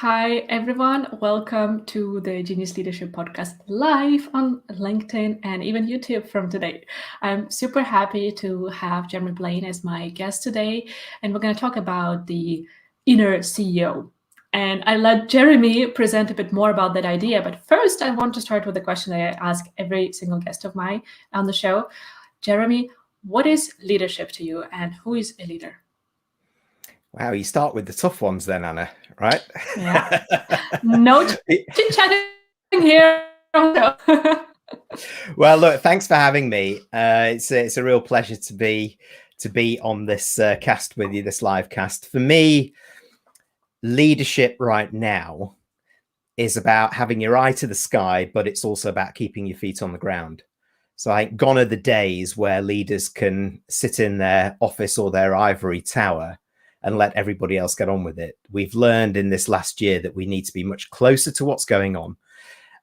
Hi, everyone. Welcome to the Genius Leadership Podcast live on LinkedIn and even YouTube from today. I'm super happy to have Jeremy Blain as my guest today, and we're going to talk about the inner CEO. And I let Jeremy present a bit more about that idea. But first, I want to start with a question that I ask every single guest of mine on the show. Jeremy, what is leadership to you, and who is a leader? Wow, you start with the tough ones then, Anna, right? Yeah. No chit-chatting here. Well, look, thanks for having me. It's a real pleasure to be on this cast with you, this live cast. For me, leadership right now is about having your eye to the sky, but it's also about keeping your feet on the ground. So I think gone are the days where leaders can sit in their office or their ivory tower and let everybody else get on with it. We've learned in this last year that we need to be much closer to what's going on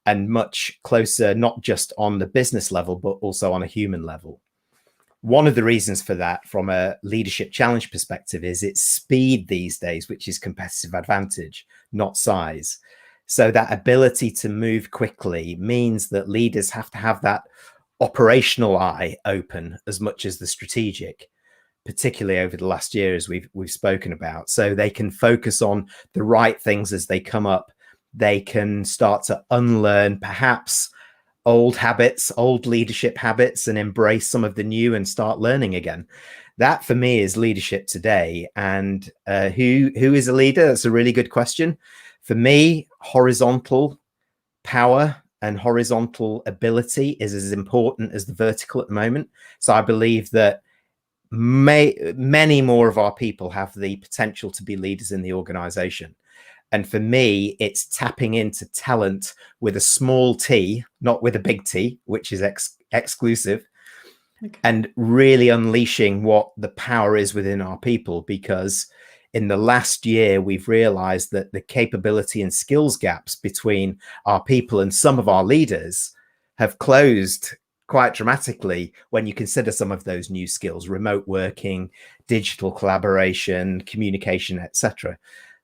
and much closer, not just on the business level, but also on a human level. One of the reasons for that from a leadership challenge perspective is it's speed these days, which is competitive advantage, not size. So that ability to move quickly means that leaders have to have that operational eye open as much as the strategic, particularly over the last year, as we've spoken about, so they can focus on the right things as they come up. They can start to unlearn perhaps old habits, old leadership habits, and embrace some of the new and start learning again. That for me is leadership today. And who is a leader? That's a really good question. For me, horizontal power and horizontal ability is as important as the vertical at the moment. So I believe that many more of our people have the potential to be leaders in the organization. And for me, it's tapping into talent with a small t, not with a big T, which is exclusive, okay, and really unleashing what the power is within our people. Because in the last year, we've realized that the capability and skills gaps between our people and some of our leaders have closed quite dramatically when you consider some of those new skills: remote working, digital collaboration, communication, etc.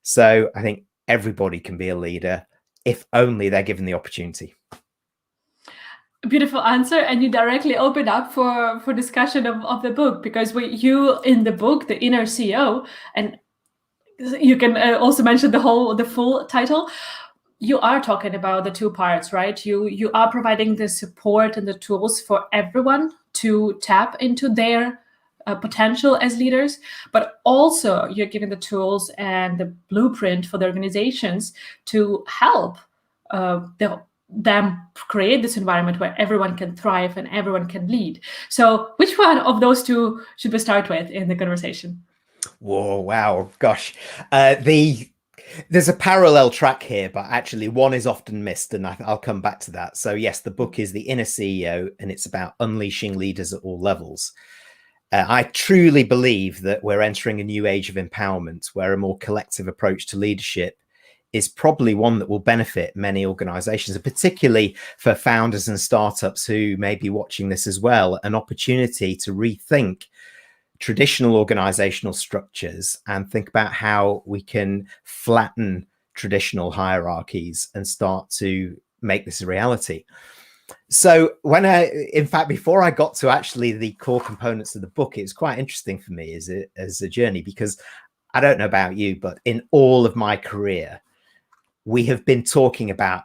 So I think everybody can be a leader if only they're given the opportunity. Beautiful answer, and you directly open up for discussion of the book, because you in the book, The Inner CEO, and you can also mention the full title. You are talking about the two parts, right? You are providing the support and the tools for everyone to tap into their potential as leaders, but also you're giving the tools and the blueprint for the organizations to help them create this environment where everyone can thrive and everyone can lead. So which one of those two should we start with in the conversation? Whoa, wow, gosh. There's a parallel track here, but actually one is often missed, and I'll come back to that. So yes, the book is The Inner CEO, and it's about unleashing leaders at all levels. I truly believe that we're entering a new age of empowerment, where a more collective approach to leadership is probably one that will benefit many organizations, and particularly for founders and startups who may be watching this as well, an opportunity to rethink traditional organizational structures and think about how we can flatten traditional hierarchies and start to make this a reality. So in fact, before I got to actually the core components of the book, it's quite interesting for me as a journey, because I don't know about you, but in all of my career, we have been talking about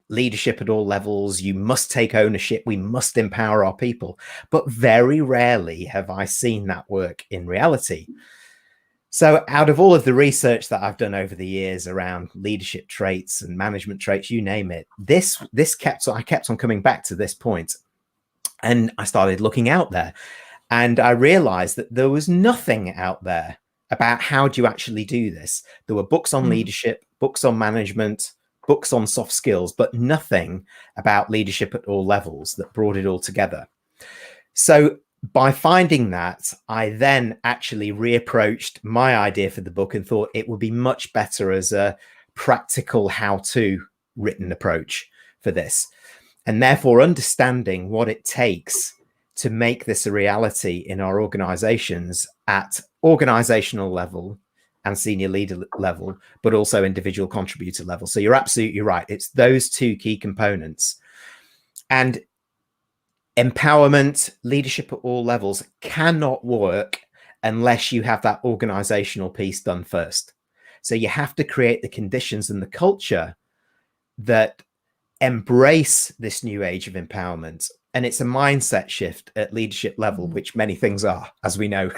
leadership at all levels. You must take ownership. We must empower our people. But very rarely have I seen that work in reality. So out of all of the research that I've done over the years around leadership traits and management traits, you name it, I kept on coming back to this point. And I started looking out there, and I realized that there was nothing out there about how do you actually do this. There were books on leadership, books on management, books on soft skills, but nothing about leadership at all levels that brought it all together. So by finding that, I then actually reapproached my idea for the book and thought it would be much better as a practical how-to written approach for this. And therefore understanding what it takes to make this a reality in our organizations at organizational level and senior leader level, but also individual contributor level. So you're absolutely right. It's those two key components. And empowerment, leadership at all levels cannot work unless you have that organizational piece done first. So you have to create the conditions and the culture that embrace this new age of empowerment. And it's a mindset shift at leadership level, which many things are, as we know.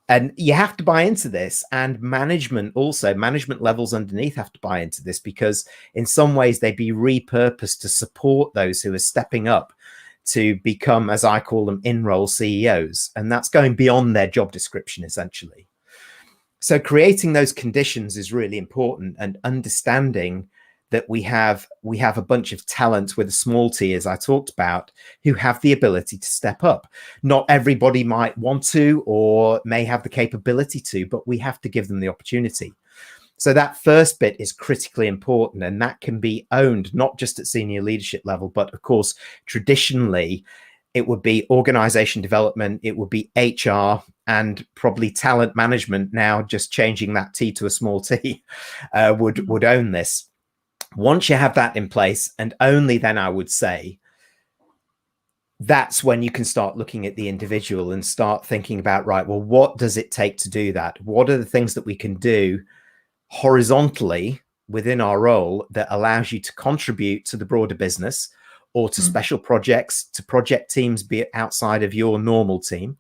And you have to buy into this, and management levels underneath have to buy into this, because in some ways they'd be repurposed to support those who are stepping up to become, as I call them, in-role CEOs. And that's going beyond their job description, essentially. So creating those conditions is really important, and understanding that we have a bunch of talent with a small t, as I talked about, who have the ability to step up. Not everybody might want to or may have the capability to, but we have to give them the opportunity. So that first bit is critically important, and that can be owned not just at senior leadership level, but of course, traditionally, it would be organization development, it would be HR, and probably talent management, now just changing that T to a small t, would own this. Once you have that in place, and only then, I would say, that's when you can start looking at the individual and start thinking about, right, well, what does it take to do that? What are the things that we can do horizontally within our role that allows you to contribute to the broader business, or to special projects, to project teams, be it outside of your normal team,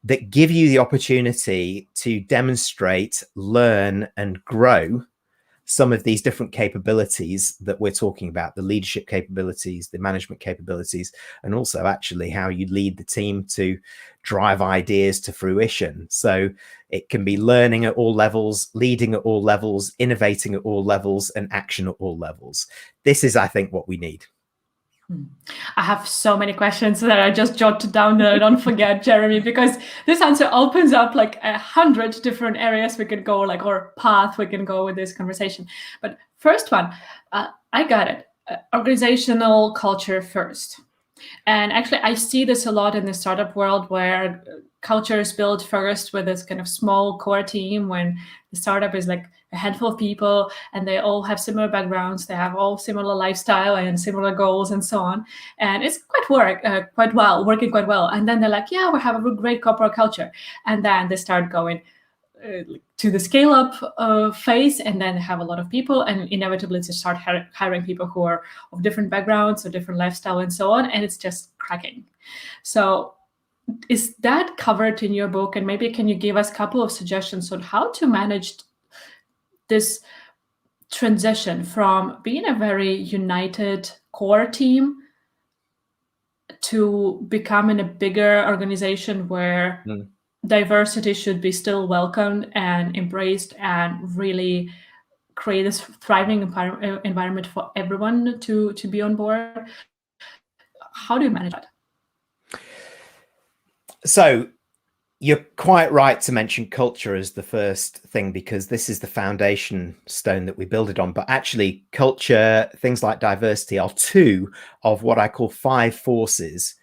that give you the opportunity to demonstrate, learn, and grow some of these different capabilities that we're talking about, the leadership capabilities, the management capabilities, and also actually how you lead the team to drive ideas to fruition. So it can be learning at all levels, leading at all levels, innovating at all levels, and action at all levels. This is, I think, what we need. I have so many questions that I just jotted down that I don't forget, Jeremy, because this answer opens up like 100 different areas we could go, like, or path we can go with this conversation. But first one, I got it. Organizational culture first. And actually, I see this a lot in the startup world, where culture is built first with this kind of small core team, when the startup is like a handful of people and they all have similar backgrounds, they have all similar lifestyle and similar goals and so on. And it's working quite well. And then they're like, yeah, we have a great corporate culture. And then they start going to the scale up phase, and then have a lot of people, and inevitably to start hiring people who are of different backgrounds or different lifestyle and so on. And it's just cracking. So is that covered in your book? And maybe can you give us a couple of suggestions on how to manage this transition from being a very united core team to becoming a bigger organization where diversity should be still welcomed and embraced, and really create this thriving environment for everyone to be on board? How do you manage that? So you're quite right to mention culture as the first thing, because this is the foundation stone that we build it on. But actually, culture, things like diversity, are two of what I call 5 forces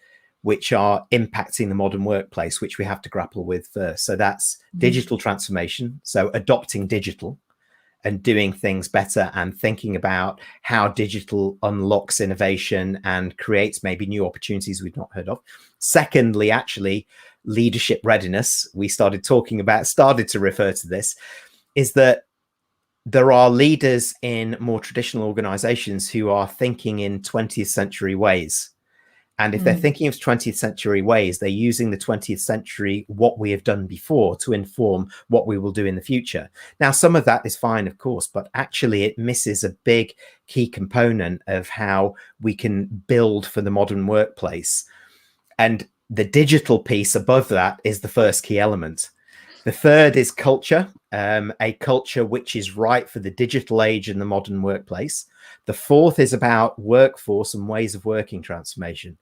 which are impacting the modern workplace, which we have to grapple with first. So that's digital transformation, so adopting digital and doing things better, and thinking about how digital unlocks innovation and creates maybe new opportunities we've not heard of. Secondly, actually, leadership readiness. We started to refer to this, is that there are leaders in more traditional organizations who are thinking in 20th century ways. And if they're thinking of 20th century ways, they're using the 20th century, what we have done before, to inform what we will do in the future. Now, some of that is fine, of course, but actually it misses a big key component of how we can build for the modern workplace. And the digital piece above that is the first key element. The third is culture, a culture which is right for the digital age and the modern workplace. The fourth is about workforce and ways of working transformation.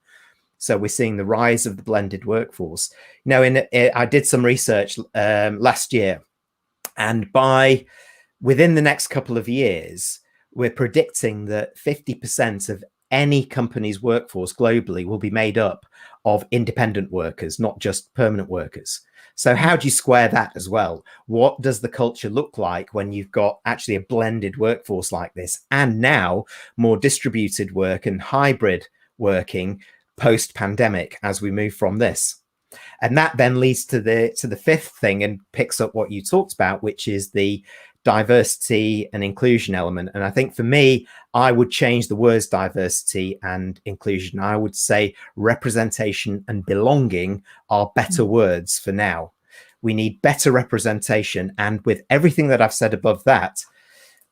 So we're seeing the rise of the blended workforce. You know, I did some research last year, and within the next couple of years, we're predicting that 50% of any company's workforce globally will be made up of independent workers, not just permanent workers. So how do you square that as well? What does the culture look like when you've got actually a blended workforce like this, and now more distributed work and hybrid working post-pandemic as we move from this? And that then leads to the fifth thing and picks up what you talked about, which is the diversity and inclusion element. And I think for me, I would change the words diversity and inclusion. I would say representation and belonging are better words for now. We need better representation. And with everything that I've said above that,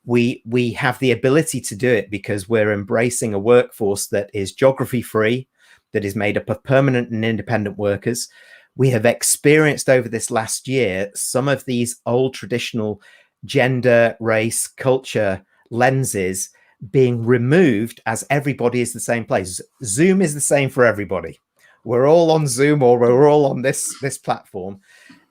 we have the ability to do it because we're embracing a workforce that is geography free, that is made up of permanent and independent workers. We have experienced over this last year some of these old traditional gender, race, culture lenses being removed as everybody is the same place. Zoom is the same for everybody. We're all on Zoom, or we're all on this platform.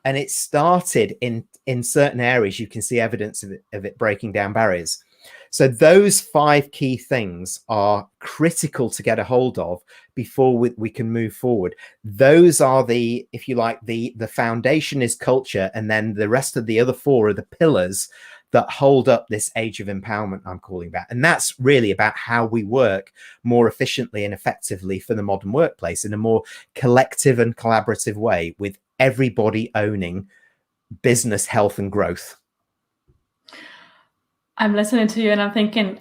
And it started in certain areas. You can see evidence of it breaking down barriers. So those 5 key things are critical to get a hold of before we can move forward. Those are the, if you like, the foundation is culture, and then the rest of the other 4 are the pillars that hold up this age of empowerment I'm calling that. And that's really about how we work more efficiently and effectively for the modern workplace in a more collective and collaborative way, with everybody owning business health and growth. I'm listening to you and I'm thinking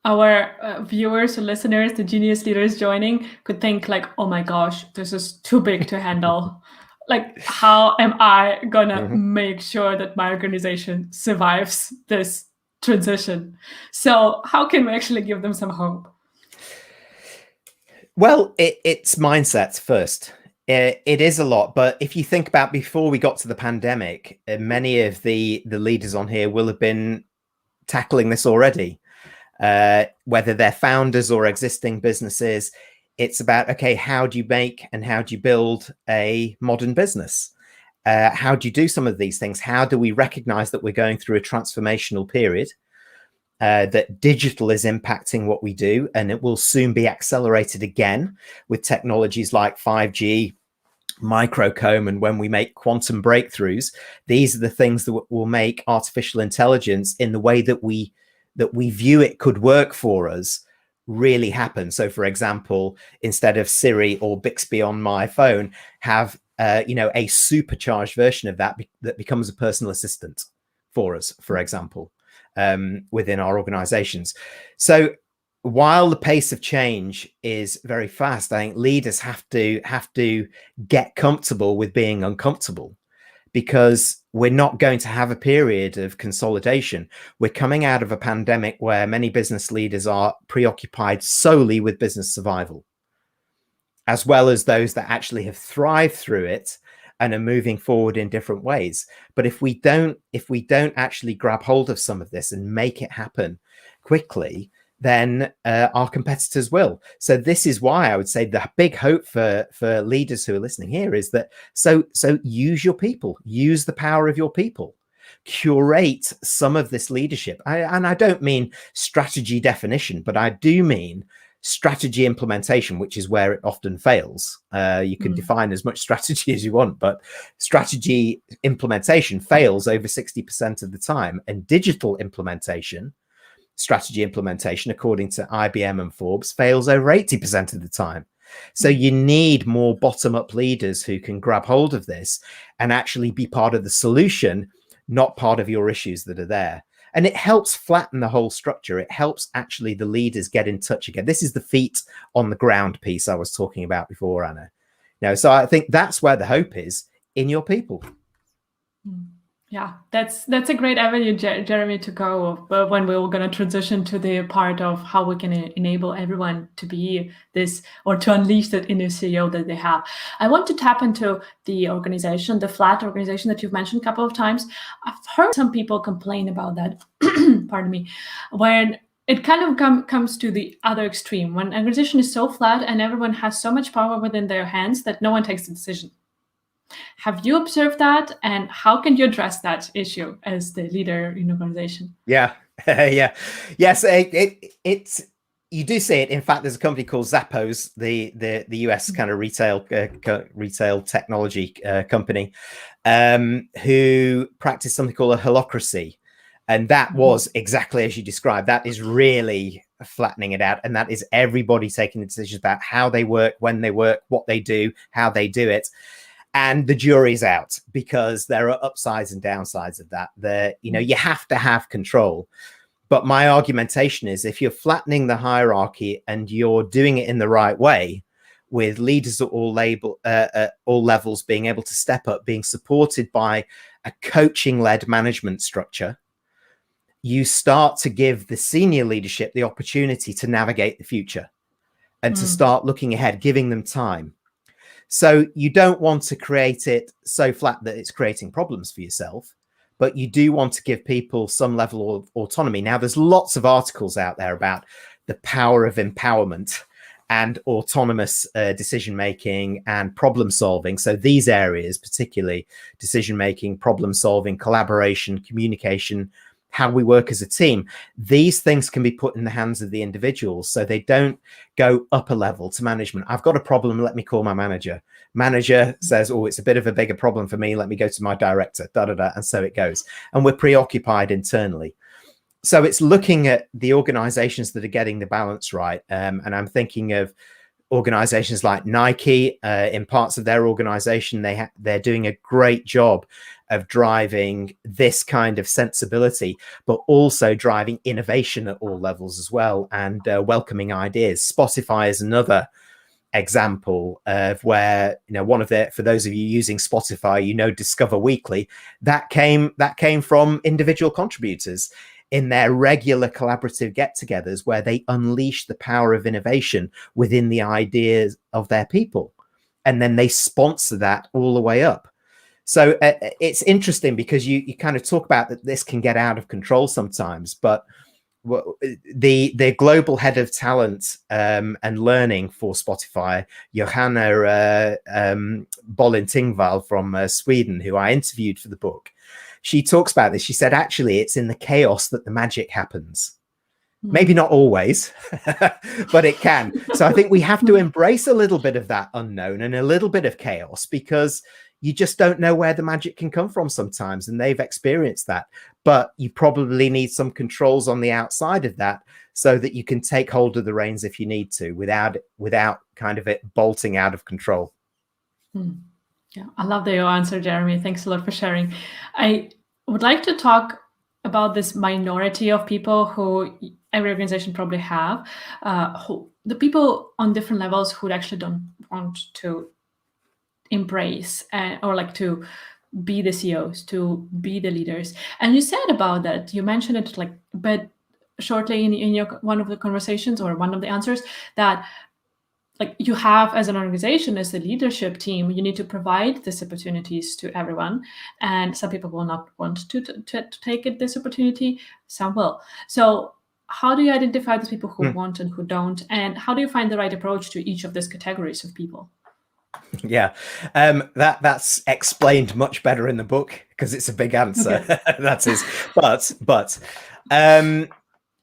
our viewers or listeners, the genius leaders joining, could think like, oh my gosh, this is too big to handle. Like, how am I gonna make sure that my organization survives this transition? So how can we actually give them some hope? Well, it's mindset first. It is a lot, but if you think about before we got to the pandemic, many of the leaders on here will have been tackling this already, whether they're founders or existing businesses. It's about, okay, how do you make and how do you build a modern business? How do you do some of these things? How do we recognize that we're going through a transformational period, that digital is impacting what we do, and it will soon be accelerated again with technologies like 5G, microcomb, and when we make quantum breakthroughs, these are the things that will make artificial intelligence in the way that we view it could work for us really happen. So for example, instead of Siri or Bixby on my phone, have a supercharged version of that that becomes a personal assistant for us, for example, within our organizations. So while the pace of change is very fast, I think leaders have to get comfortable with being uncomfortable, because we're not going to have a period of consolidation. We're coming out of a pandemic where many business leaders are preoccupied solely with business survival, as well as those that actually have thrived through it and are moving forward in different ways. But if we don't actually grab hold of some of this and make it happen quickly, then our competitors will. So this is why I would say the big hope for leaders who are listening here is that so use your people, use the power of your people, curate some of this leadership. And I don't mean strategy definition, but I do mean strategy implementation, which is where it often fails. You can define as much strategy as you want, but strategy implementation fails over 60% of the time, and digital implementation, strategy implementation, according to IBM and Forbes, fails over 80% of the time. So you need more bottom-up leaders who can grab hold of this and actually be part of the solution, not part of your issues that are there. And it helps flatten the whole structure. It helps actually the leaders get in touch again. This is the feet on the ground piece I was talking about before, Anna. So I think that's where the hope is, in your people. Yeah, that's a great avenue, Jeremy, to go when we're going to transition to the part of how we can enable everyone to be this, or to unleash that inner CEO that they have. I want to tap into the organization, the flat organization that you've mentioned a couple of times. I've heard some people complain about that, pardon me, when it kind of comes to the other extreme, when an organization is so flat and everyone has so much power within their hands that no one takes the decision. Have you observed that, and how can you address that issue as the leader in an organization? Yeah, yes. you do see it. In fact, there's a company called Zappos, the US kind of retail technology company, who practice something called a holacracy. And that was exactly as you described. That is really flattening it out. And that is everybody taking the decisions about how they work, when they work, what they do, how they do it. And the jury's out, because there are upsides and downsides of that. You have to have control. But my argumentation is, if you're flattening the hierarchy and you're doing it in the right way, with leaders at all levels being able to step up, being supported by a coaching-led management structure, you start to give the senior leadership the opportunity to navigate the future and to start looking ahead, giving them time. So you don't want to create it so flat that it's creating problems for yourself, but you do want to give people some level of autonomy. Now, there's lots of articles out there about the power of empowerment and autonomous decision-making and problem-solving. So these areas, particularly decision-making, problem-solving, collaboration, communication, how we work as a team, these things can be put in the hands of the individuals, so they don't go up a level to management. I've got a problem, let me call my manager. Manager says, oh, it's a bit of a bigger problem for me, let me go to my director, and so it goes. And we're preoccupied internally. So it's looking at the organizations that are getting the balance right. And I'm thinking of organizations like Nike. In parts of their organization, they're doing a great job of driving this kind of sensibility, but also driving innovation at all levels as well, and welcoming ideas. Spotify is another example of where, one of for those of you using Spotify, Discover Weekly, that came from individual contributors in their regular collaborative get-togethers, where they unleash the power of innovation within the ideas of their people, and then they sponsor that all the way up. So it's interesting, because you kind of talk about that this can get out of control sometimes, but the global head of talent and learning for Spotify, Johanna Bolin-Tingvall from Sweden, who I interviewed for the book, she talks about this. She said, actually, it's in the chaos that the magic happens. Maybe not always, but it can. So I think we have to embrace a little bit of that unknown and a little bit of chaos, because you just don't know where the magic can come from sometimes, and they've experienced that. But you probably need some controls on the outside of that, so that you can take hold of the reins if you need to, without kind of it bolting out of control. Yeah, I love your answer, Jeremy. Thanks a lot for sharing. I would like to talk about this minority of people who every organization probably have, the people on different levels who actually don't want to embrace or like to be the CEOs, to be the leaders. And you said about that, you mentioned it like but shortly in your one of the conversations or one of the answers, that like you have as an organization, as the leadership team, you need to provide these opportunities to everyone. And some people will not want to take this opportunity, some will. So how do you identify those people who want and who don't? And how do you find the right approach to each of these categories of people? Yeah, that's explained much better in the book, because it's a big answer. Okay. That is, but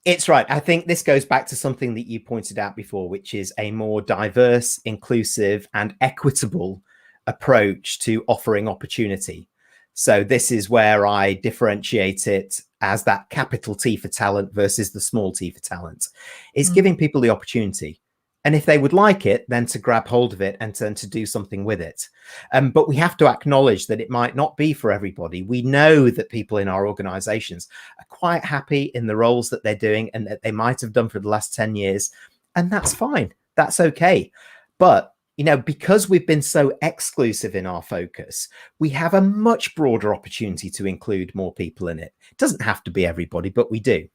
it's right. I think this goes back to something that you pointed out before, which is a more diverse, inclusive, and equitable approach to offering opportunity. So this is where I differentiate it as that capital T for talent versus the small t for talent. It's giving people the opportunity. And if they would like it, then to grab hold of it and to do something with it. But we have to acknowledge that it might not be for everybody. We know that people in our organizations are quite happy in the roles that they're doing and that they might have done for the last 10 years. And that's fine. That's okay. But, because we've been so exclusive in our focus, we have a much broader opportunity to include more people in it. It doesn't have to be everybody, but we do.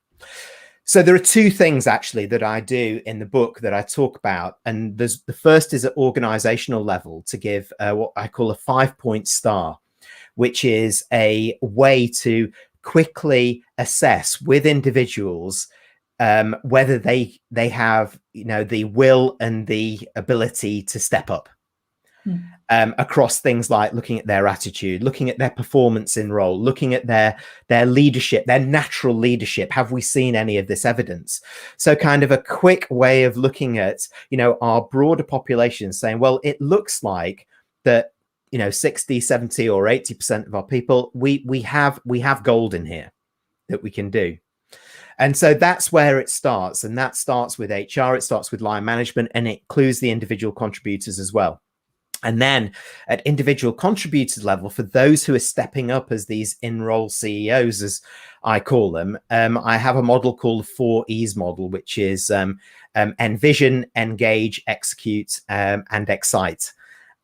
So there are two things actually that I do in the book that I talk about. And the first is at organizational level, to give what I call a 5-point star, which is a way to quickly assess with individuals whether they have, the will and the ability to step up. across things like looking at their attitude, looking at their performance in role, looking at their leadership, their natural leadership. Have we seen any of this evidence? So kind of a quick way of looking at, our broader population, saying, well, it looks like that, 60, 70 or 80% of our people, we have gold in here that we can do. And so that's where it starts. And that starts with HR, it starts with line management, and it includes the individual contributors as well. And then at individual contributors level, for those who are stepping up as these in-role CEOs, as I call them, I have a model called the 4 E's model, which is envision, engage, execute, and excite.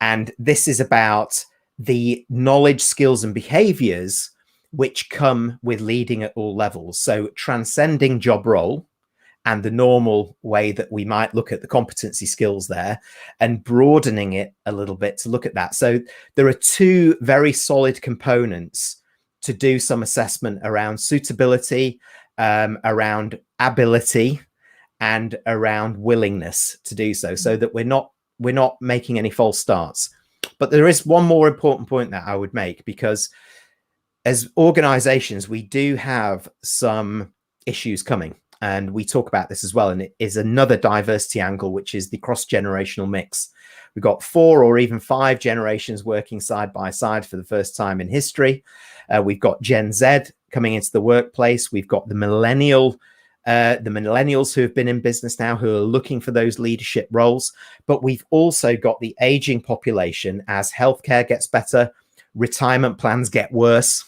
And this is about the knowledge, skills, and behaviors which come with leading at all levels. So transcending job role and the normal way that we might look at the competency skills there, and broadening it a little bit to look at that. So there are 2 very solid components to do some assessment around suitability, around ability, and around willingness to do so, so that we're not making any false starts. But there is one more important point that I would make, because as organizations, we do have some issues coming. And we talk about this as well. And it is another diversity angle, which is the cross-generational mix. We've got 4 or even 5 generations working side by side for the first time in history. We've got Gen Z coming into the workplace. We've got the millennials who have been in business now, who are looking for those leadership roles. But we've also got the aging population. As healthcare gets better, retirement plans get worse,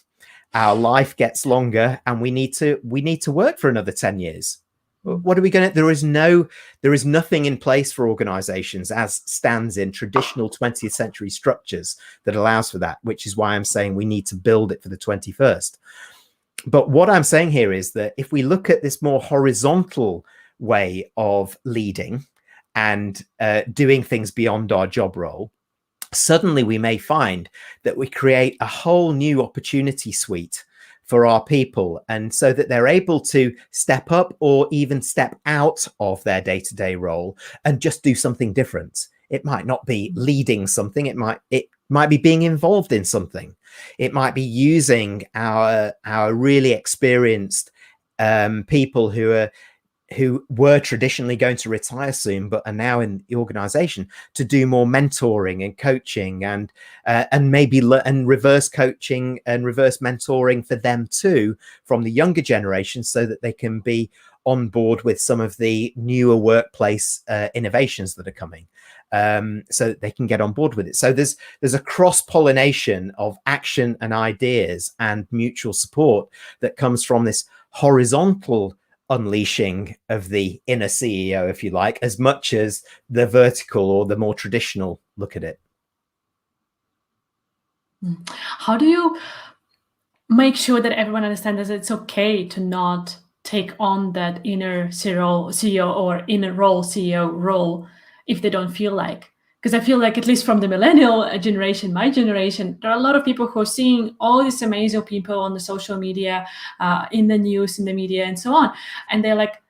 our life gets longer, and we need to work for another 10 years. What are we going to? There is nothing in place for organizations as stands in traditional 20th century structures that allows for that, which is why I'm saying we need to build it for the 21st. But what I'm saying here is that if we look at this more horizontal way of leading and doing things beyond our job role, suddenly we may find that we create a whole new opportunity suite for our people, and so that they're able to step up or even step out of their day-to-day role and just do something different. It might not be leading something, it might be being involved in something. It might be using our really experienced people who were traditionally going to retire soon, but are now in the organization, to do more mentoring and coaching and maybe reverse coaching and reverse mentoring for them too from the younger generation, so that they can be on board with some of the newer workplace innovations that are coming, so that they can get on board with it. So there's a cross-pollination of action and ideas and mutual support that comes from this horizontal unleashing of the inner CEO, if you like, as much as the vertical or the more traditional look at it. How do you make sure that everyone understands that it's okay to not take on that inner CEO or inner role CEO role if they don't feel like? Because I feel like, at least from the millennial generation, my generation, there are a lot of people who are seeing all these amazing people on the social media, in the news, in the media, and so on. And they're like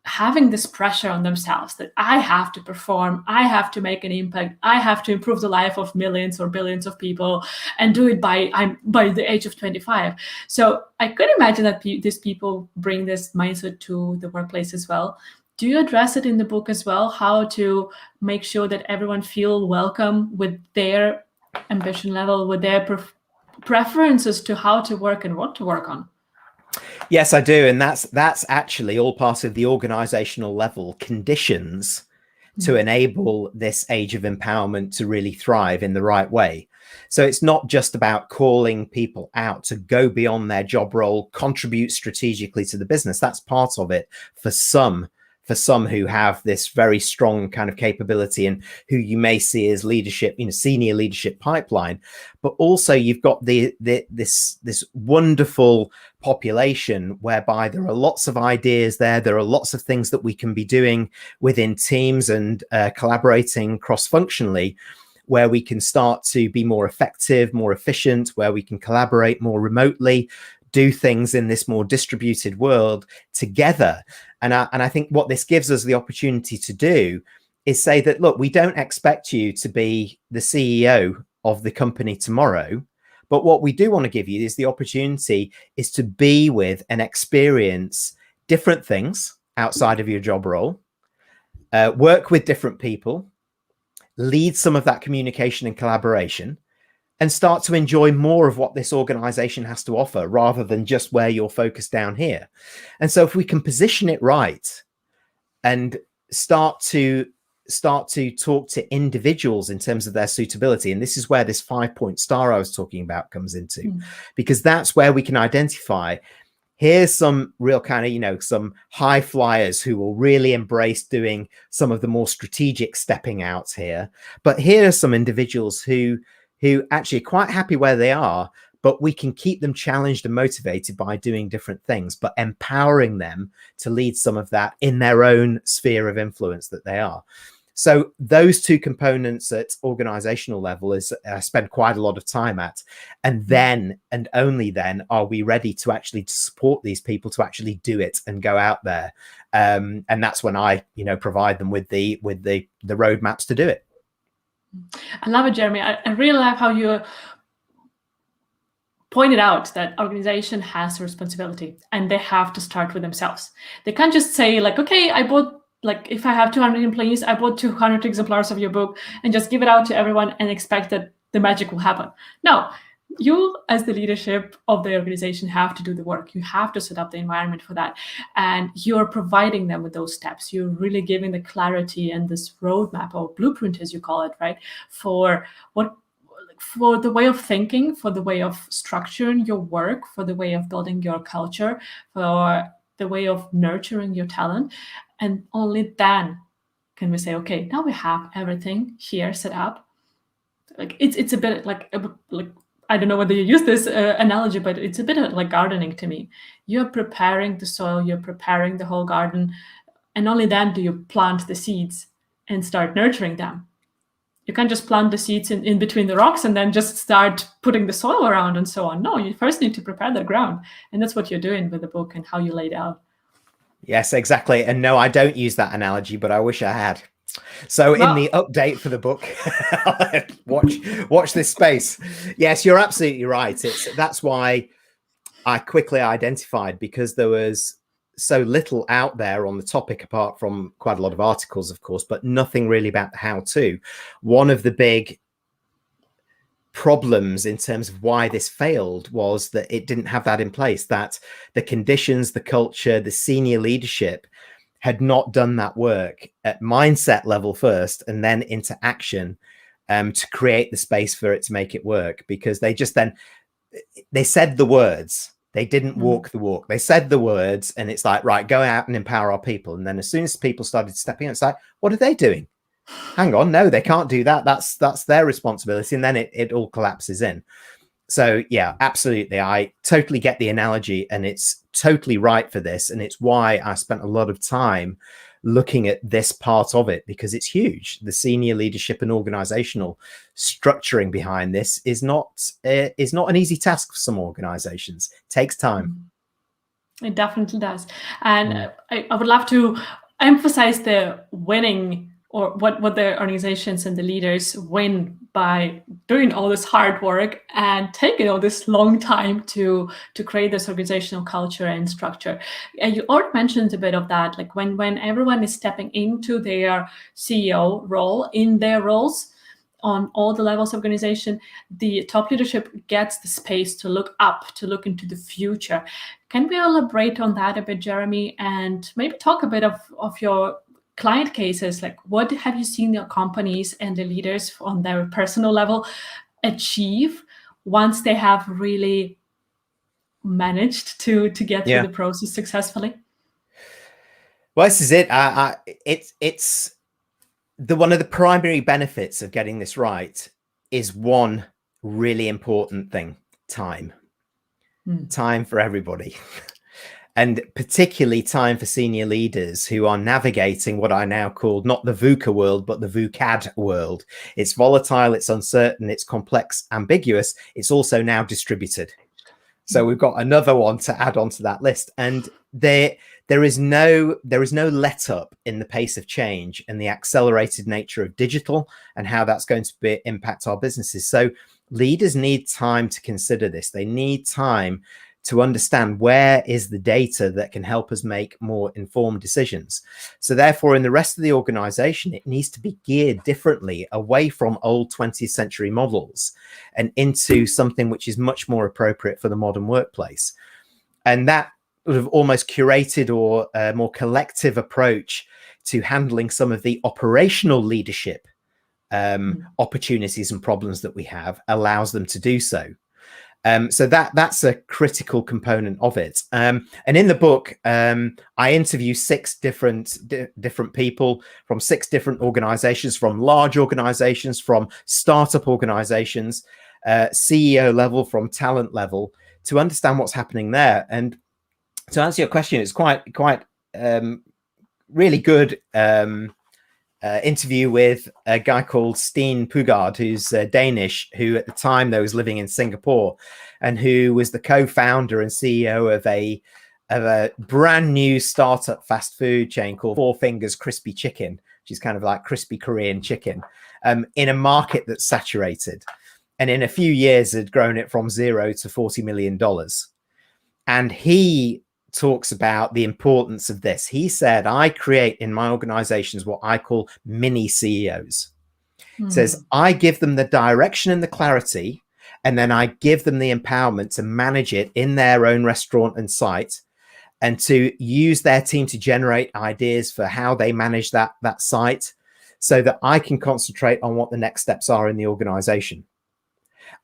having this pressure on themselves that I have to perform, I have to make an impact, I have to improve the life of millions or billions of people, and do it by the age of 25. So I could imagine that these people bring this mindset to the workplace as well. Do you address it in the book as well, how to make sure that everyone feel welcome with their ambition level, with their preferences to how to work and what to work on? Yes, I do. And that's actually all part of the organizational level conditions to enable this age of empowerment to really thrive in the right way. So it's not just about calling people out to go beyond their job role, contribute strategically to the business. That's part of it for some who have this very strong kind of capability and who you may see as leadership, senior leadership pipeline. But also you've got this wonderful population whereby there are lots of ideas there. There are lots of things that we can be doing within teams and collaborating cross-functionally, where we can start to be more effective, more efficient, where we can collaborate more remotely, do things in this more distributed world together. And I think what this gives us the opportunity to do is say that, look, we don't expect you to be the CEO of the company tomorrow, but what we do want to give you is the opportunity is to be with and experience different things outside of your job role, work with different people, lead some of that communication and collaboration, and start to enjoy more of what this organization has to offer rather than just where you're focused down here. And so if we can position it right and start to talk to individuals in terms of their suitability, and this is where this 5-point star I was talking about comes into, because that's where we can identify, here's some real kind of, you know, some high flyers who will really embrace doing some of the more strategic stepping out here. But here are some individuals who actually are quite happy where they are, but we can keep them challenged and motivated by doing different things, but empowering them to lead some of that in their own sphere of influence that they are. So those two components at organizational level is spend quite a lot of time at, and then and only then are we ready to actually support these people to actually do it and go out there. And that's when I, you know, provide them with the roadmaps to do it. I love it, Jeremy. I really love how you pointed out that organization has a responsibility and they have to start with themselves. They can't just say like, okay, I bought, like if I have 200 employees, I bought 200 exemplars of your book and just give it out to everyone and expect that the magic will happen. No, you as the leadership of the organization have to do the work. You have to set up the environment for that. And you're providing them with those steps. You're really giving the clarity and this roadmap or blueprint, as you call it, right? For the way of thinking, for the way of structuring your work, for the way of building your culture, for the way of nurturing your talent. And only then can we say, okay, now we have everything here set up. Like it's a bit like I don't know whether you use this analogy, but it's a bit like gardening to me. You're preparing the soil, you're preparing the whole garden, and only then do you plant the seeds and start nurturing them. You can't just plant the seeds in between the rocks and then just start putting the soil around and so on. No, you first need to prepare the ground. And that's what you're doing with the book and how you laid out. Yes, exactly. And no, I don't use that analogy, but I wish I had. So in the update for the book, watch this space. Yes, you're absolutely right. That's why I quickly identified, because there was so little out there on the topic, apart from quite a lot of articles, of course, but nothing really about the how-to. One of the big problems in terms of why this failed was that it didn't have that in place, that the conditions, the culture, the senior leadership had not done that work at mindset level first and then into action to create the space for it to make it work. Because they said the words, they didn't walk the walk. They said the words, and it's like, right, go out and empower our people. And then as soon as people started stepping out, it's like, what are they doing? Hang on, no, they can't do that. That's their responsibility. And then it all collapses in. So yeah, absolutely. I totally get the analogy, and it's totally right for this. And it's why I spent a lot of time looking at this part of it, because it's huge. The senior leadership and organizational structuring behind this is not an easy task for some organizations. It takes time. It definitely does. And I would love to emphasize the winning, or what the organizations and the leaders win by doing all this hard work and taking all this long time to create this organizational culture and structure. And you already mentioned a bit of that, like when everyone is stepping into their CEO role, in their roles on all the levels of organization, the top leadership gets the space to look up, to look into the future. Can we elaborate on that a bit, Jeremy, and maybe talk a bit of your client cases? Like, what have you seen the companies and the leaders on their personal level achieve once they have really managed to get through the process successfully? Well, this is it. It's one of the primary benefits of getting this right is one really important thing: time. Time for everybody. And particularly time for senior leaders who are navigating what I now call not the VUCA world, but the VUCAD world. It's volatile, it's uncertain, it's complex, ambiguous. It's also now distributed. So we've got another one to add onto that list. And there is no let up in the pace of change and the accelerated nature of digital and how that's going to impact our businesses. So leaders need time to consider this. They need time to understand where is the data that can help us make more informed decisions. So therefore, in the rest of the organization, it needs to be geared differently away from old 20th century models and into something which is much more appropriate for the modern workplace. And that sort of almost curated or more collective approach to handling some of the operational leadership opportunities and problems that we have allows them to do so. So that's a critical component of it. And in the book, I interview 6 different people from 6 different organizations, from large organizations, from startup organizations, CEO level, from talent level, to understand what's happening there. And to answer your question, it's quite really good interview with a guy called Steen Puggaard, who's Danish, who at the time though was living in Singapore, and who was the co-founder and CEO of a brand new startup fast food chain called Four Fingers Crispy Chicken, which is kind of like crispy Korean chicken, in a market that's saturated, and in a few years had grown it from $0 to $40 million. And he talks about the importance of this. He said, I create in my organizations what I call mini CEOs. Says, I give them the direction and the clarity, and then I give them the empowerment to manage it in their own restaurant and site, and to use their team to generate ideas for how they manage that site, so that I can concentrate on what the next steps are in the organization.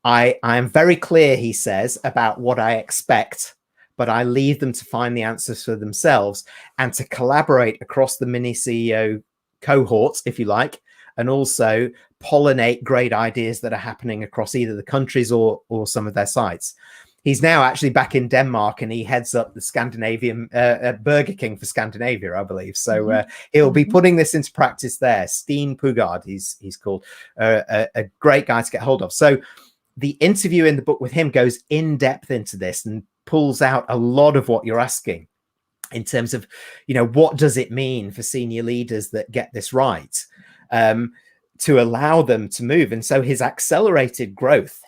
I am very clear, he says, about what I expect, but I leave them to find the answers for themselves and to collaborate across the mini CEO cohorts, if you like, and also pollinate great ideas that are happening across either the countries or some of their sites. He's now actually back in Denmark, and he heads up the Scandinavian Burger King for Scandinavia, I believe. So he'll be putting this into practice there. Steen Puggaard, he's called, a great guy to get hold of. So the interview in the book with him goes in depth into this and pulls out a lot of what you're asking in terms of, what does it mean for senior leaders that get this right, to allow them to move. And so his accelerated growth,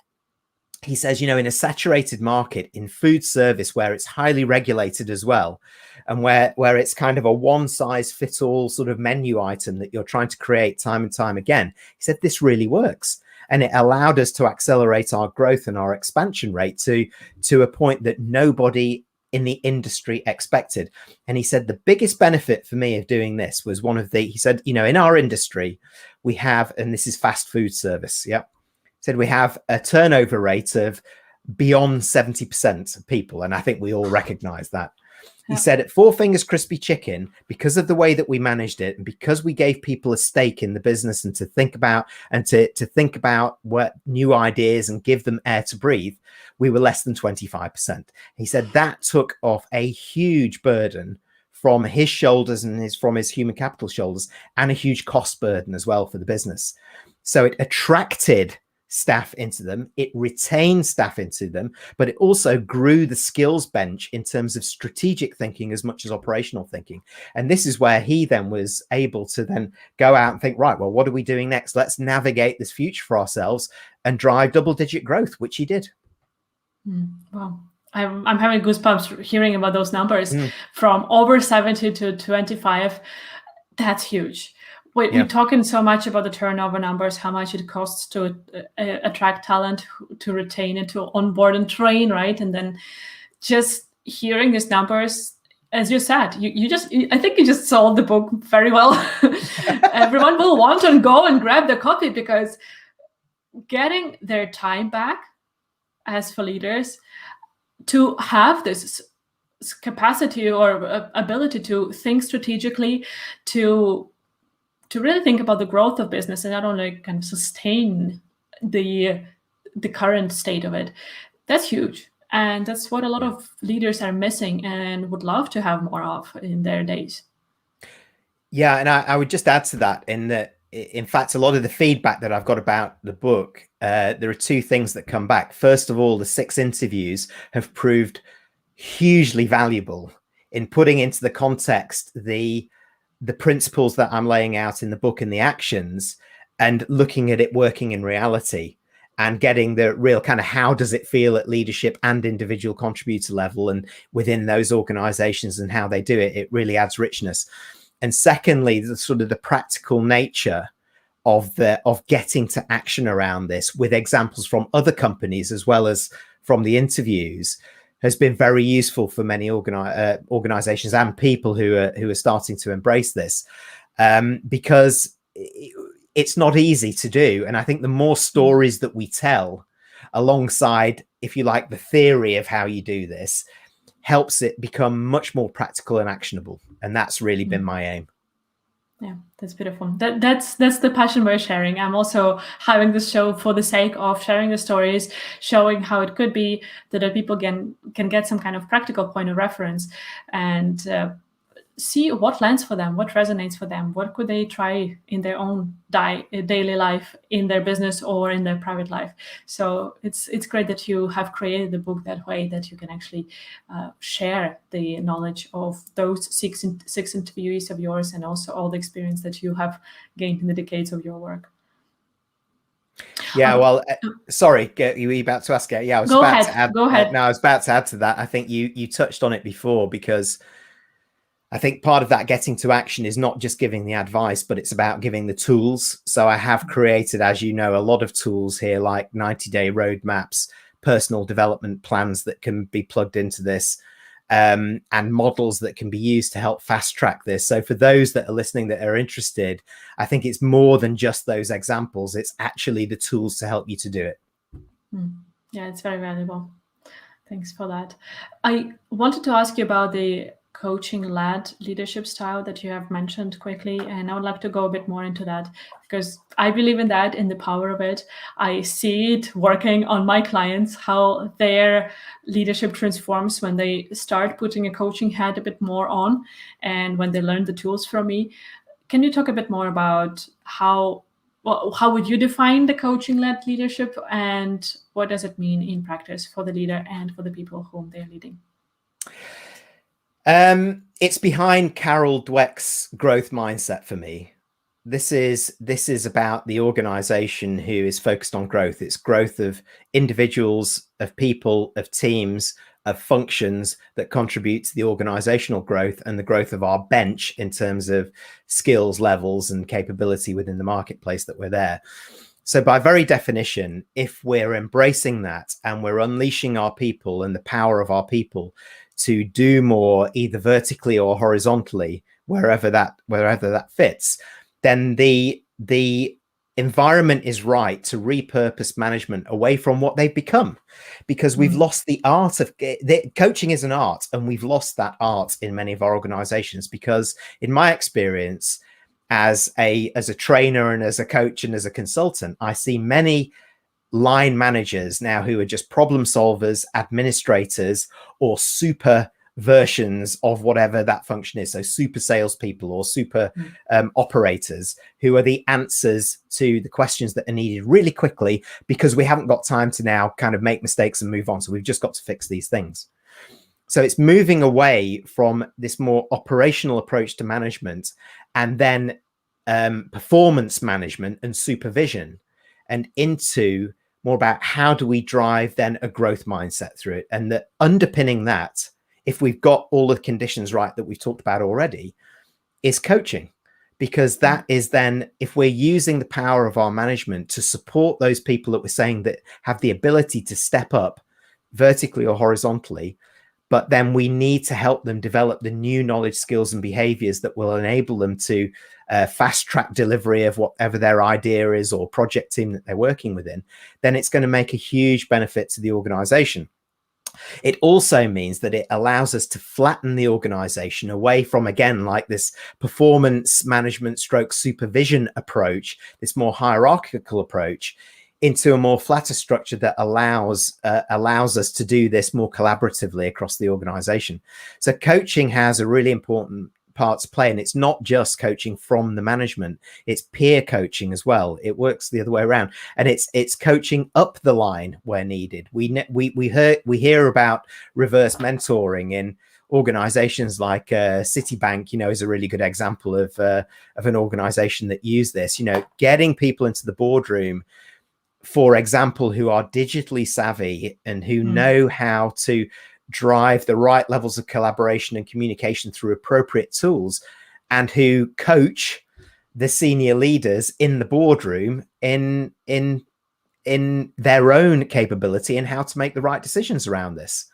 he says, in a saturated market, in food service, where it's highly regulated as well, and where it's kind of a one-size-fits-all sort of menu item that you're trying to create time and time again, he said this really works. And it allowed us to accelerate our growth and our expansion rate to a point that nobody in the industry expected. And he said the biggest benefit for me of doing this was he said, in our industry, we have, and this is fast food service. Yep. He said we have a turnover rate of beyond 70% of people. And I think we all recognize that. He said at Four Fingers Crispy Chicken, because of the way that we managed it, and because we gave people a stake in the business and to think about what new ideas and give them air to breathe, we were less than 25%. He said that took off a huge burden from his shoulders and from his human capital shoulders, and a huge cost burden as well for the business. So it attracted staff into them, it retained staff into them, but it also grew the skills bench in terms of strategic thinking as much as operational thinking. And this is where he then was able to then go out and think, right, well, what are we doing next? Let's navigate this future for ourselves and drive double-digit growth, which he did. Wow. I'm having goosebumps hearing about those numbers from over 70 to 25. That's huge. We're talking so much about the turnover numbers, how much it costs to attract talent, to retain it, to onboard and train, right? And then just hearing these numbers, as you said, I think you just sold the book very well. Everyone will want to go and grab the copy, because getting their time back as for leaders to have this capacity or ability to think strategically, to really think about the growth of business and not only kind of sustain the current state of it. That's huge. And that's what a lot of leaders are missing and would love to have more of in their days. Yeah, and I would just add to that in that, in fact, a lot of the feedback that I've got about the book there are two things that come back. First of all, the 6 interviews have proved hugely valuable in putting into the context the principles that I'm laying out in the book and the actions, and looking at it working in reality and getting the real kind of how does it feel at leadership and individual contributor level and within those organizations and how they do it. It really adds richness. And secondly, the sort of the practical nature of getting to action around this, with examples from other companies as well as from the interviews, has been very useful for many organizations and people who are starting to embrace this, because it's not easy to do. And I think the more stories that we tell alongside, if you like, the theory of how you do this, helps it become much more practical and actionable. And that's really been my aim. Yeah, that's beautiful. That's the passion we're sharing. I'm also having this show for the sake of sharing the stories, showing how it could be that people can get some kind of practical point of reference and see what lands for them, what resonates for them, what could they try in their own daily life, in their business or in their private life. So it's great that you have created the book that way, that you can actually share the knowledge of those six interviewees of yours, and also all the experience that you have gained in the decades of your work. Yeah, well, sorry, you were about to ask it. Yeah, I was go about ahead. to add. Go ahead. No, I was about to add to that. I think you touched on it before, because I think part of that getting to action is not just giving the advice, but it's about giving the tools. So I have created, as you know, a lot of tools here, like 90-day roadmaps, personal development plans that can be plugged into this, and models that can be used to help fast track this. So for those that are listening that are interested, I think it's more than just those examples. It's actually the tools to help you to do it. Yeah, it's very valuable. Thanks for that. I wanted to ask you about the coaching-led leadership style that you have mentioned quickly, and I would like to go a bit more into that, because I believe in that, in the power of it. I see it working on my clients, how their leadership transforms when they start putting a coaching hat a bit more on, and when they learn the tools from me. Can you talk a bit more about how would you define the coaching-led leadership, and what does it mean in practice for the leader and for the people whom they're leading? It's behind Carol Dweck's growth mindset for me. This is about the organization who is focused on growth. It's growth of individuals, of people, of teams, of functions that contribute to the organizational growth and the growth of our bench in terms of skills levels and capability within the marketplace that we're there. So by very definition, if we're embracing that and we're unleashing our people and the power of our people to do more, either vertically or horizontally, wherever that fits, then the environment is right to repurpose management away from what they've become, because we've lost the art of coaching is an art, and we've lost that art in many of our organizations. Because in my experience as a trainer and as a coach and as a consultant, I see many line managers now who are just problem solvers, administrators, or super versions of whatever that function is. So super salespeople or super operators, who are the answers to the questions that are needed really quickly, because we haven't got time to now kind of make mistakes and move on. So we've just got to fix these things. So it's moving away from this more operational approach to management, and then performance management and supervision, and into more about how do we drive then a growth mindset through it. And that underpinning that, if we've got all the conditions right that we've talked about already, is coaching. Because that is then, if we're using the power of our management to support those people that we're saying that have the ability to step up vertically or horizontally, but then we need to help them develop the new knowledge, skills, and behaviors that will enable them to fast track delivery of whatever their idea is or project team that they're working within, then it's going to make a huge benefit to the organization. It also means that it allows us to flatten the organization away from, again, like this performance management stroke supervision approach, this more hierarchical approach, into a more flatter structure that allows us to do this more collaboratively across the organization. So coaching has a really important part to play. And it's not just coaching from the management, it's peer coaching as well. It works the other way around. And it's coaching up the line where needed. We hear about reverse mentoring in organizations like Citibank, is a really good example of an organization that use this, getting people into the boardroom, for example, who are digitally savvy and who know how to drive the right levels of collaboration and communication through appropriate tools, and who coach the senior leaders in the boardroom in their own capability and how to make the right decisions around this.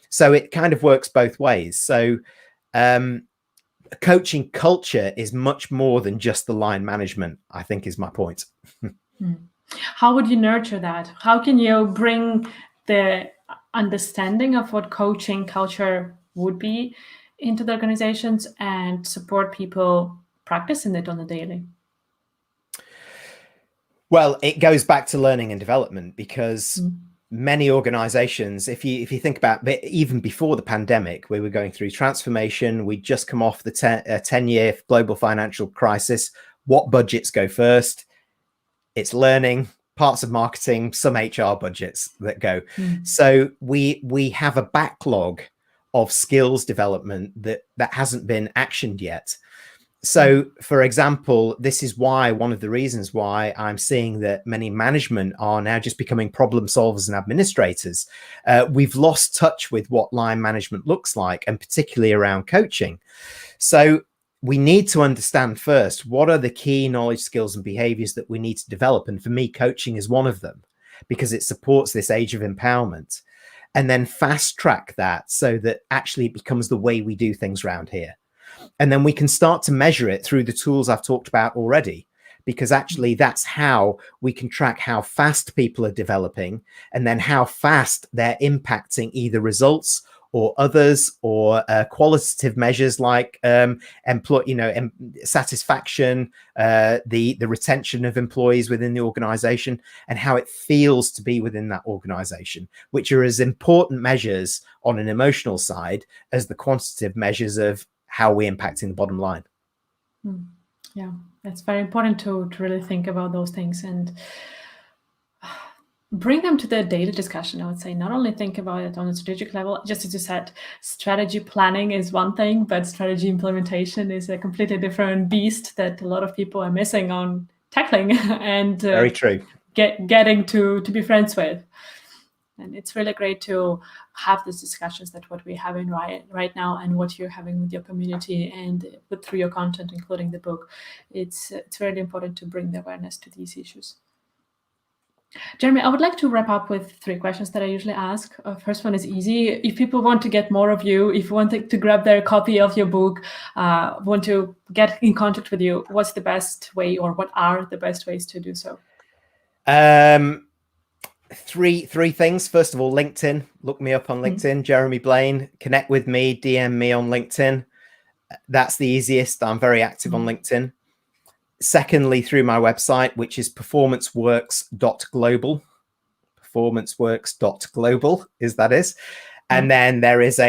So it kind of works both ways. So coaching culture is much more than just the line management, I think, is my point. How would you nurture that? How can you bring the understanding of what coaching culture would be into the organizations and support people practicing it on a daily? Well, it goes back to learning and development, because many organizations, if you think about even before the pandemic, we were going through transformation. We'd just come off the 10-year global financial crisis. What budgets go first? It's learning, parts of marketing, some HR budgets that go. So we have a backlog of skills development that hasn't been actioned yet. So, for example, this is why one of the reasons why I'm seeing that many management are now just becoming problem solvers and administrators. We've lost touch with what line management looks like, and particularly around coaching. So we need to understand first, what are the key knowledge, skills, and behaviors that we need to develop? And for me, coaching is one of them, because it supports this age of empowerment. And then fast track that so that actually it becomes the way we do things around here. And then we can start to measure it through the tools I've talked about already, because actually that's how we can track how fast people are developing, and then how fast they're impacting either results or others, or qualitative measures like satisfaction, the retention of employees within the organization, and how it feels to be within that organization, which are as important measures on an emotional side as the quantitative measures of how we're impacting the bottom line. Yeah, it's very important to really think about those things and bring them to the daily discussion. I would say not only think about it on a strategic level, just as you said, strategy planning is one thing, but strategy implementation is a completely different beast that a lot of people are missing on tackling and very true. Getting to be friends with. And it's really great to have these discussions, that what we're having right now and what you're having with your community and through your content, including the book. It's really important to bring the awareness to these issues. Jeremy, I would like to wrap up with 3 questions that I usually ask. First one is easy. If people want to get more of you, if you want to grab their copy of your book, want to get in contact with you, what's the best way, or what are the best ways to do so? Three things. First of all, LinkedIn. Look me up on LinkedIn, Jeremy Blain. Connect with me, DM me on LinkedIn. That's the easiest. I'm very active on LinkedIn. Secondly, through my website, which is performanceworks.global. Performanceworks.global is. And then there is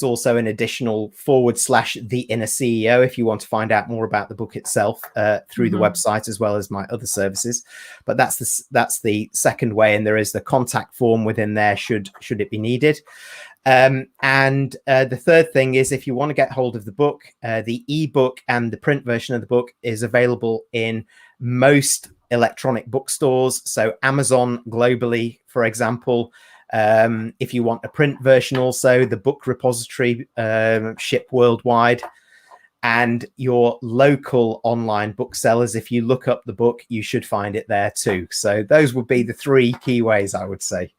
also an additional / the inner CEO if you want to find out more about the book itself through the website, as well as my other services. But that's the second way, and there is the contact form within there should it be needed. And the third thing is, if you want to get hold of the book, the ebook and the print version of the book is available in most electronic bookstores. So Amazon globally, for example. If you want a print version, also the book repository ship worldwide, and your local online booksellers. If you look up the book, you should find it there too. So those would be the 3 key ways, I would say.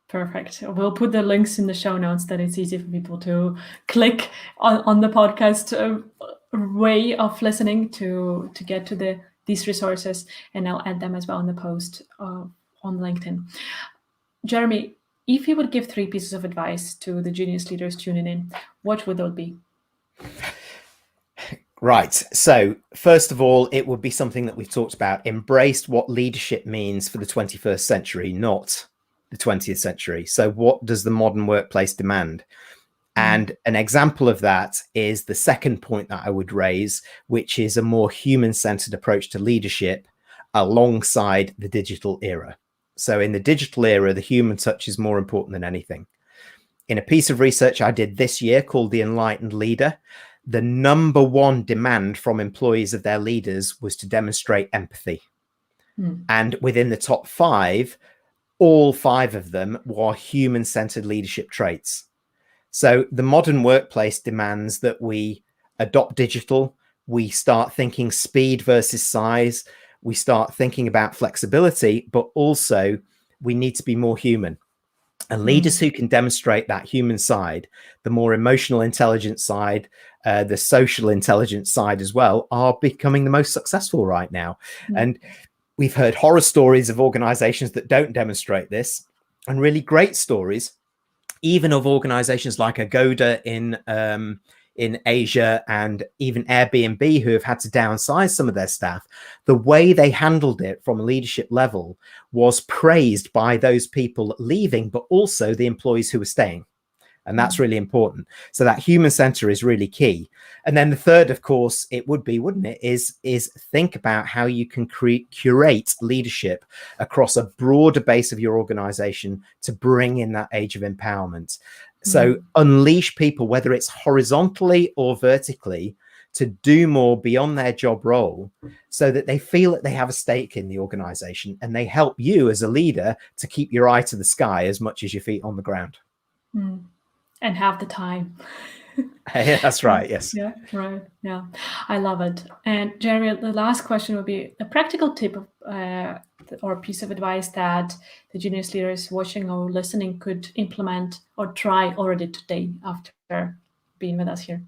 Perfect. We'll put the links in the show notes, that it's easy for people to click on the podcast way of listening to get to these resources, and I'll add them as well in the post on LinkedIn. Jeremy, if you would give 3 pieces of advice to the genius leaders tuning in, what would those be? Right. So first of all, it would be something that we've talked about. Embrace what leadership means for the 21st century, not the 20th century. So what does the modern workplace demand? And an example of that is the second point that I would raise, which is a more human-centered approach to leadership alongside the digital era. So in the digital era, the human touch is more important than anything. In a piece of research I did this year called The Enlightened Leader, the number one demand from employees of their leaders was to demonstrate empathy. And within the top 5, all 5 of them were human-centered leadership traits. So the modern workplace demands that we adopt digital, we start thinking speed versus size, we start thinking about flexibility, but also we need to be more human. And leaders who can demonstrate that human side, the more emotional intelligence side, the social intelligence side as well, are becoming the most successful right now. And we've heard horror stories of organizations that don't demonstrate this, and really great stories, even of organizations like Agoda in Asia, and even Airbnb, who have had to downsize some of their staff. The way they handled it from a leadership level was praised by those people leaving, but also the employees who were staying. And that's really important. So that human center is really key. And then the third, of course, it would be, wouldn't it, is think about how you can curate leadership across a broader base of your organization to bring in that age of empowerment. So unleash people, whether it's horizontally or vertically, to do more beyond their job role, so that they feel that they have a stake in the organization, and they help you as a leader to keep your eye to the sky as much as your feet on the ground. And have the time. Yeah, that's right. Yes. Yeah, right. Yeah, I love it. And Jeremy, the last question would be a practical tip of, or a piece of advice that the Genius leaders watching or listening could implement or try already today after being with us here.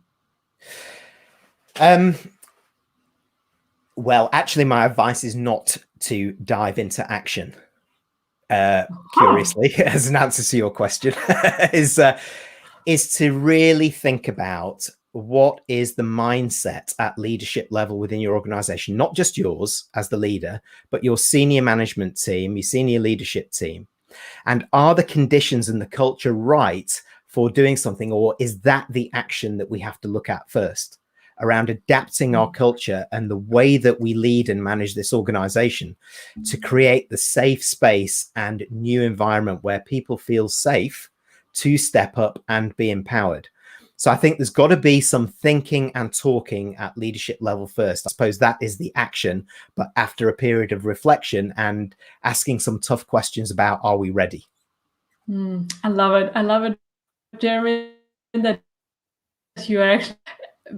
Well, actually, my advice is not to dive into action. Curiously, as an answer to your question, is to really think about what is the mindset at leadership level within your organization, not just yours as the leader, but your senior management team, your senior leadership team. And are the conditions and the culture right for doing something, or is that the action that we have to look at first around adapting our culture and the way that we lead and manage this organization to create the safe space and new environment where people feel safe to step up and be empowered? So I think there's got to be some thinking and talking at leadership level first. I suppose that is the action, but after a period of reflection and asking some tough questions about, are we ready? I love it. I love it, Jeremy, that you are actually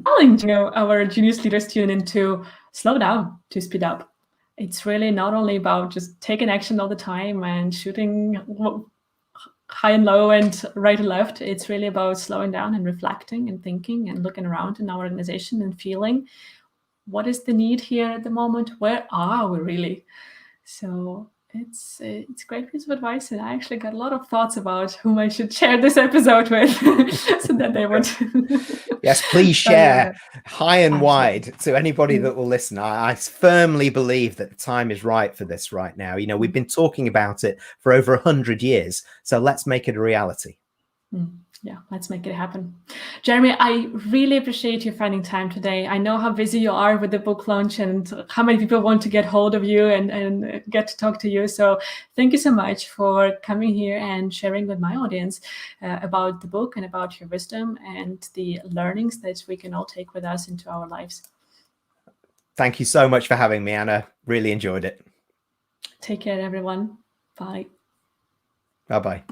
challenging our Genius leaders tune into slow down, to speed up. It's really not only about just taking action all the time and shooting high and low and right and left. It's really about slowing down and reflecting and thinking and looking around in our organization and feeling what is the need here at the moment? Where are we really? So it's a great piece of advice, and I actually got a lot of thoughts about whom I should share this episode with, so that they would. Yes, please share high and wide to anybody that will listen. I firmly believe that the time is right for this right now. You know, we've been talking about it for over 100 years, so let's make it a reality. Yeah, let's make it happen. Jeremy, I really appreciate you finding time today. I know how busy you are with the book launch and how many people want to get hold of you and get to talk to you. So thank you so much for coming here and sharing with my audience about the book and about your wisdom and the learnings that we can all take with us into our lives. Thank you so much for having me, Anna. Really enjoyed it. Take care, everyone. Bye. Bye-bye.